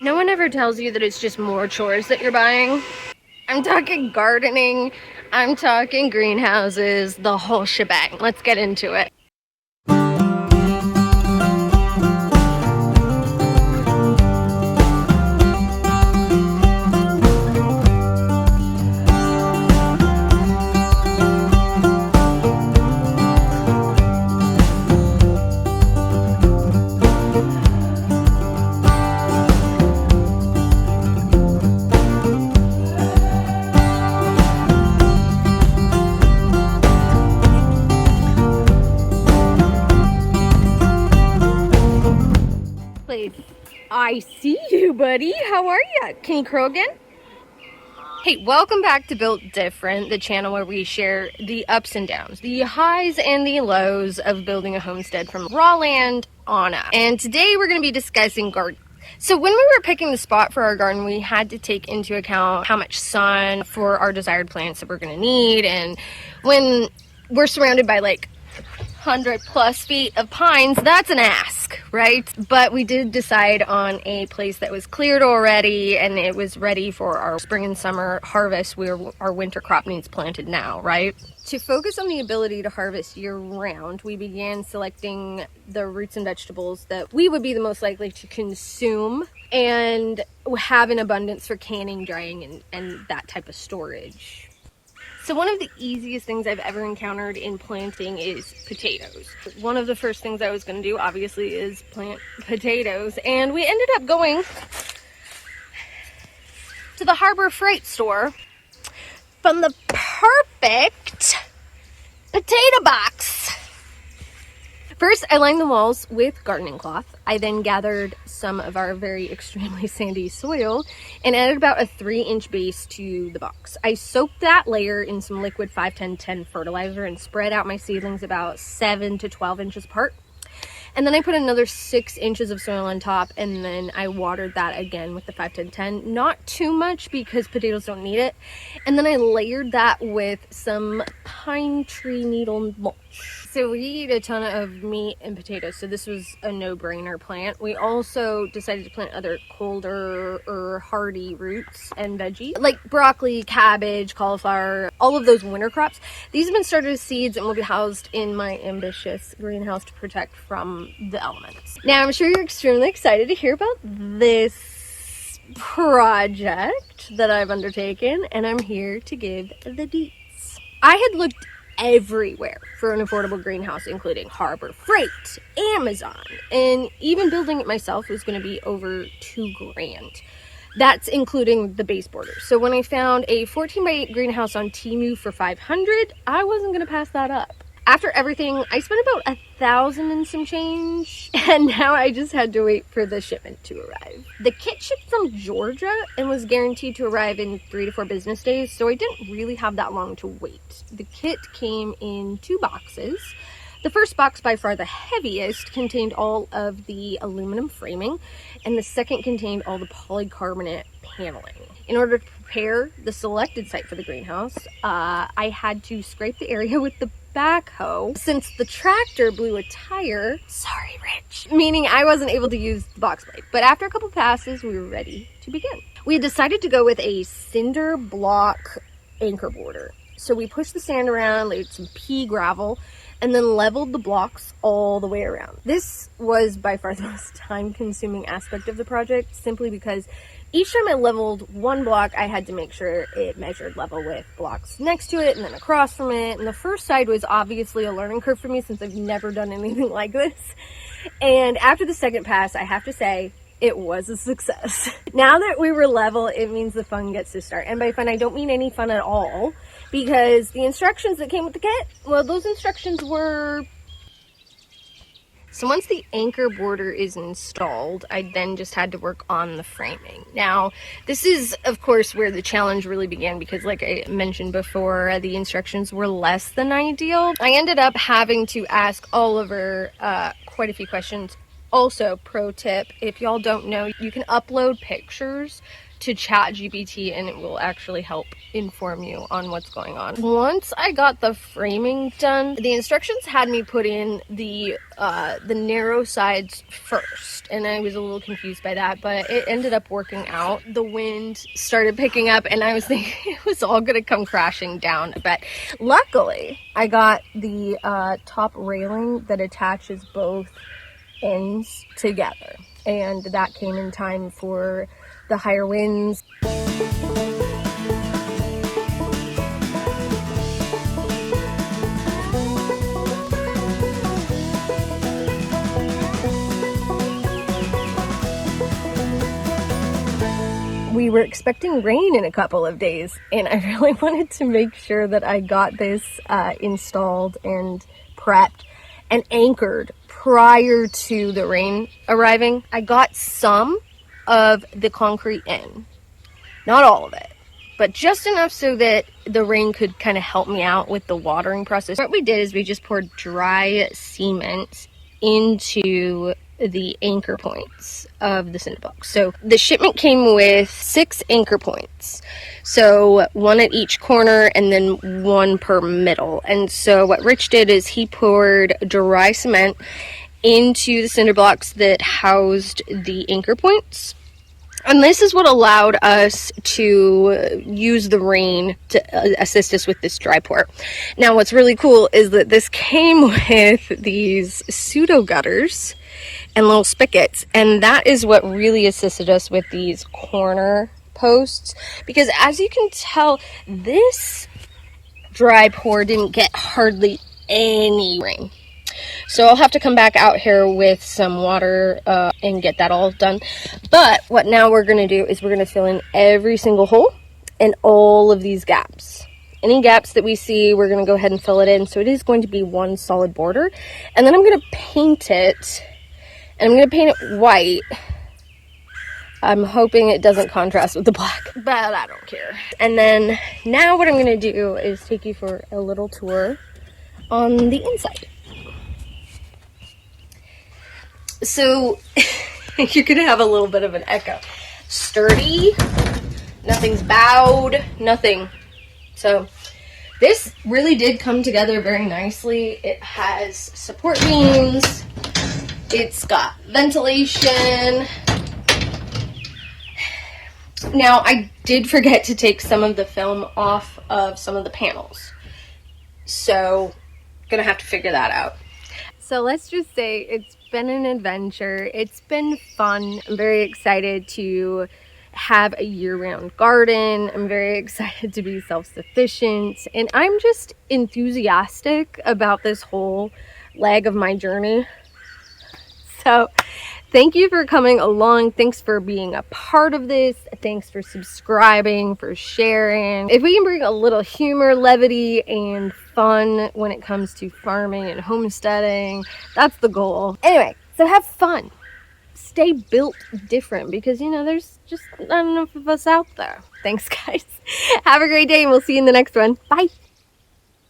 No one ever tells you that it's just more chores that you're buying. I'm talking gardening, I'm talking greenhouses, the whole shebang. Let's get into it. I see you, buddy. How are you? Can you crow again? Hey, welcome back to Built Different, the channel where we share the ups and downs, the highs and the lows of building a homestead from raw land on up. And today we're going to be discussing gardening. So when we were picking the spot for our garden, we had to take into account how much sun for our desired plants that we're going to need. And when we're surrounded by like 100+ feet of pines, that's an ask, right? But we did decide on a place that was cleared already and it was ready for our spring and summer harvest where our winter crop needs planted now, right? To focus on the ability to harvest year-round, we began selecting the roots and vegetables that we would be the most likely to consume and have in abundance for canning, drying, and that type of storage. So one of the easiest things I've ever encountered in planting is potatoes. One of the first things I was going to do, obviously, is plant potatoes. And we ended up going to the Harbor Freight store from the perfect potato box. First, I lined the walls with gardening cloth. I then gathered some of our very extremely sandy soil and added about a 3-inch base to the box. I soaked that layer in some liquid 5-10-10 fertilizer and spread out my seedlings about 7 to 12 inches apart. And then I put another 6 inches of soil on top, and then I watered that again with the 5-10-10. Not too much because potatoes don't need it. And then I layered that with some pine tree needle mulch. So we eat a ton of meat and potatoes, so this was a no-brainer plant. We also decided to plant other colder or hardy roots and veggies, like broccoli, cabbage, cauliflower, all of those winter crops. These have been started as seeds and will be housed in my ambitious greenhouse to protect from the elements. Now, I'm sure you're extremely excited to hear about this project that I've undertaken, and I'm here to give the deets. I had looked everywhere for an affordable greenhouse, including Harbor Freight, Amazon, and even building it myself was going to be over $2,000. That's including the baseboarders. So when I found a 14x8 greenhouse on Temu for $500, I wasn't going to pass that up. After everything, I spent about $1,000 and some change, and now I just had to wait for the shipment to arrive. The kit shipped from Georgia and was guaranteed to arrive in 3 to 4 business days, so I didn't really have that long to wait. The kit came in 2 boxes. The first box, by far the heaviest, contained all of the aluminum framing, and the second contained all the polycarbonate paneling. In order to prepare the selected site for the greenhouse, I had to scrape the area with the backhoe since the tractor blew a tire. Sorry, Rich. Meaning I wasn't able to use the box blade. But after a couple passes, we were ready to begin. We had decided to go with a cinder block anchor border. So we pushed the sand around, laid some pea gravel, and then leveled the blocks all the way around. This was by far the most time-consuming aspect of the project, simply because each time I leveled one block, I had to make sure it measured level with blocks next to it and then across from it. And the first side was obviously a learning curve for me since I've never done anything like this. And after the second pass, I have to say, it was a success. Now that we were level, it means the fun gets to start. And by fun, I don't mean any fun at all, because the instructions that came with the kit, well, those instructions were... So once the anchor border is installed, I then just had to work on the framing. Now, this is, of course, where the challenge really began because, like I mentioned before, the instructions were less than ideal. I ended up having to ask Oliver quite a few questions Also, pro tip, if y'all don't know, you can upload pictures to ChatGPT and it will actually help inform you on what's going on. Once I got the framing done, the instructions had me put in the narrow sides first, and I was a little confused by that, but it ended up working out. The wind started picking up and I was thinking it was all gonna come crashing down, but luckily I got the top railing that attaches both ends together, and that came in time for the higher winds. We were expecting rain in a couple of days, and I really wanted to make sure that I got this installed and prepped and anchored prior to the rain arriving. I got some of the concrete in, not all of it, but just enough so that the rain could kind of help me out with the watering process. What we did is we just poured dry cement into the anchor points of the cinder blocks. So the shipment came with 6 anchor points, so 1 at each corner and then 1 per middle. And so what Rich did is he poured dry cement into the cinder blocks that housed the anchor points. And this is what allowed us to use the rain to assist us with this dry pour. Now, what's really cool is that this came with these pseudo gutters and little spigots, and that is what really assisted us with these corner posts, because as you can tell, this dry pour didn't get hardly any rain. So I'll have to come back out here with some water and get that all done. But what now we're going to do is we're going to fill in every single hole and all of these gaps. Any gaps that we see, we're going to go ahead and fill it in. So it is going to be one solid border. And then I'm going to paint it. And I'm going to paint it white. I'm hoping it doesn't contrast with the black, but I don't care. And then now what I'm going to do is take you for a little tour on the inside. So you're gonna have a little bit of an echo. Sturdy, nothing's bowed, nothing. So this really did come together very nicely. It has support beams, it's got ventilation. Now I did forget to take some of the film off of some of the panels, so gonna have to figure that out. So let's just say it's been an adventure. It's been fun. I'm very excited to have a year-round garden. I'm very excited to be self-sufficient. And I'm just enthusiastic about this whole leg of my journey. So thank you for coming along. Thanks for being a part of this. Thanks for subscribing, for sharing. If we can bring a little humor, levity, and fun when it comes to farming and homesteading, that's the goal. Anyway, so have fun. Stay built different, because, you know, there's just not enough of us out there. Thanks, guys. Have a great day, and we'll see you in the next one. Bye.